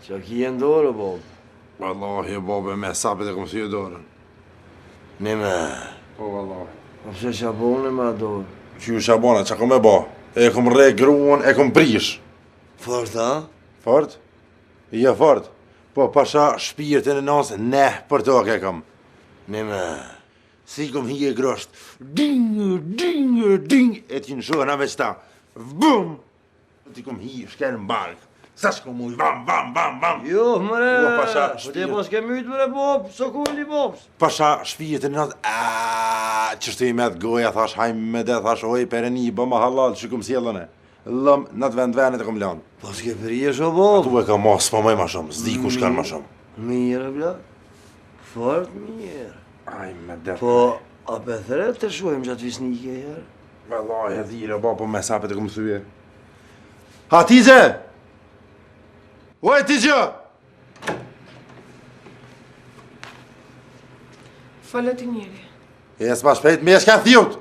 Qa ki e ndorë, Bob? Wallahi, Bobe, me sapit e kom thyë dorën. Nime. Po, wallahi. Po pse shabone me dorë? Qysh shabona, qa kom e ba? E kom re gruan, e kom prish. Fort, a? Fort? Ja, fort. Po, pasha shpirtin e nasë, ne, për to ke kom. Nime. Si kom hi e grosht. Ding, ding, ding. E t'jën shohën a veç ta. Vum! Ti kom hi, shkel në bark. Sa shkom uj, vam, vam, vam, vam. Jo, mëre. Po, pasha Po te pas ke mytë, mëre, Bob. So kulli, Bob. Pasha shpirtin e nasë, qështu i me të goja, thash, hajmë me dhe, thash, oj, pereni, bëma halal, që kom sjellën e. Lëm, në të vendet e kom lanë. Po s'ke përje sho, Bob. Tu e ka mos, pa mëj ma shumë, s'di ku shkan ma shumë. Mire, bla. Fort mirë. Aj, me dhe. Po, a pe thret të shuajmë gjatë visnike herë? Vëllaj, e dhire, ba, po me sapet e kom thyje. Ha, Tize! Oj, Tizjo! Falet i njeri. E s'ma shpejt, me e s'ka thjut!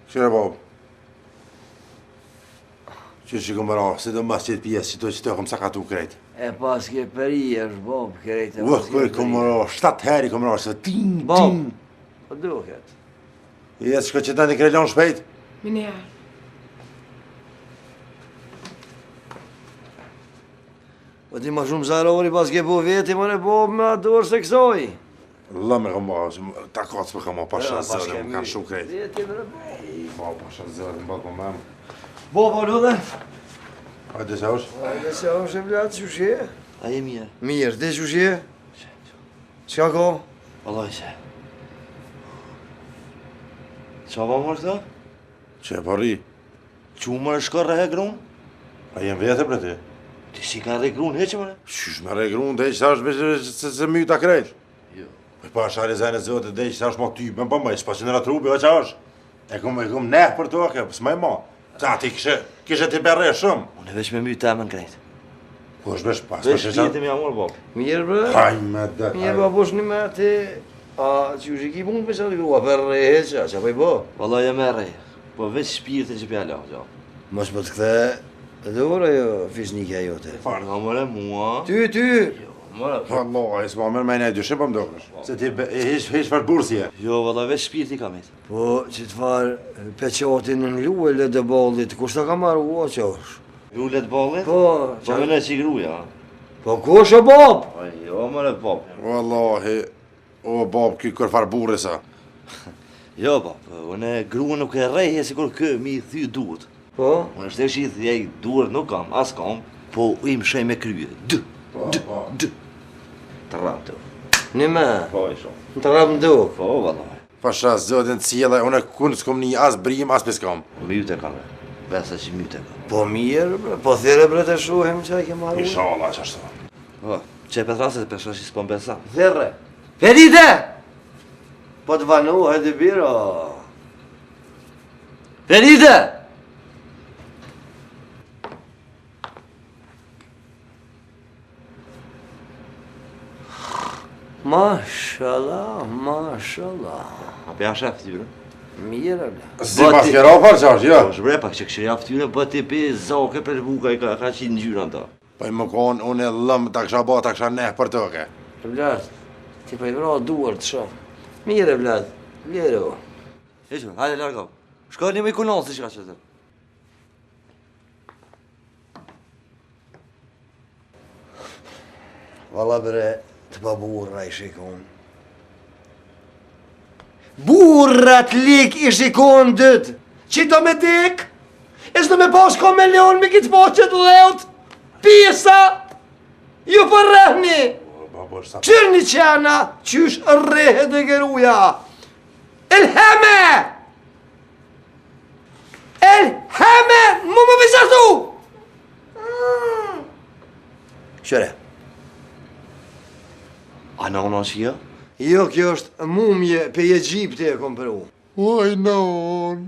Këshire, Bob. Qështë që kom ra, si do mas qëtë pjesë, që të kom sakatu krejt. E pas ke përje, Bob, krejt e Ua, pas ke përje. kom ra, 7 heri kom ra, se ting, Bob, ting. po duket. E s'ka që të një krejlon shpejt. Minjarë. Po ti ma shumë zarori pas ke po veti, mëre, Bob, me adorë se kësoj. Lëme kom ra, ta kacë për kom ra, pasha Ja, pas zërë, ke më kanë myt. shumë krejt. Veti, mëre, Bob. Pa, pasha zërë, më bëtë më mëmë. Bob, a ludhe? Hajde se është? Ajde se është e vlatë, që shje? A je mirë? Mirë, ti që shje? Qka ko? Vallaj se. Qa va mërë këta? Që e përri? Qumër e shkër rehe grunë? A jem vete për ti? Ti si ka rehe grunë heqë mëre? Qysh me regrun të eqë, sa është se myta krejt. Jo. Pa shari zajnë e zote dhe eqë, sa është ma typën, pa mbaj, s'pa që nëra trupi, o qa është? E kom neh për të ake, s'ma e ma. Ta ti kishe ti berre shumë. Unë e veç me mjë temën krejt. Po është besh pas, Veç pjetim ja mërë, Bob. Mirë, bre? Haj me dhe, Mirë, ba, bosh një me ti... A, që shi ki punë për qatë grua, për rehe qa pa i bo? Vallaj e me rehe. Po veç shpirtin që pja la, gjo. Mos për të kthe dhore jo fisnike jote. Nga mëre mua. Ty! Jo, mëre. Allah, e s'ma mërë me nej dyshim, pa më dokesh. Se ti hish farë bursje. Jo, vallaj veç shpirti kam et. Po, që të farë peqatin në luë le dhe ballit, kushta ka marru o që është? Lullet ballit? Po, Po me ne që i gruja. po kush o Bob? Po jo, mëre, Bob. Wallahi, o bab, ky kër farë burri sa. Jo, Bob, unë e grua nuk e reje si kur kë mi thy duhet. Po? Unë është e shi thjej duhet nuk kam, as kam, po i më shej me krye. D. Të ram të. Një me, Po i shumë. në të rapë ndu. Po, vallaj. Pasha zotin cjela, unë kun s'kom një as brim, as piskam. Myte kam e. Besa që myte kam. Po mirë, bre, po thire bre të shuhem që a ke marru. Inshallah, që ashtu. Po, që e petraset pesha që s'pon besa. Thire. Feride! Po të vanu, hajde biro. Feride! Mashallah, mashallah. A pe ashe ftyre? Mirë, ble. Si pas kjera farë që është, jo? Po, shbre pak që këshirja ftyre, po ti pe zake për buka i ka qitë në gjyra ta. Po i më konë, unë e lëmë, ta kësha ba, ta kësha neh për të ke. Vlad, ti pa i vra duar të shoh. Mirë, Vlad, lero. Heqme, hajde largo. Shko një me i kunonë si që ka qëtër. Valla bre, të pa burra i shikon. Burrat lik i shikon dët. Që do me dik? E s'do me pas kameleon me kitë po që të dheut? Pisa! Ju për rehni! Qërë një qena, qysh rrehe dhe geruja? Elheme! Elheme! Mu më vizartu! Qëre? A në onë që jo? Jo, kjo është mumje pe Egjipti e kom përru. Oj, non.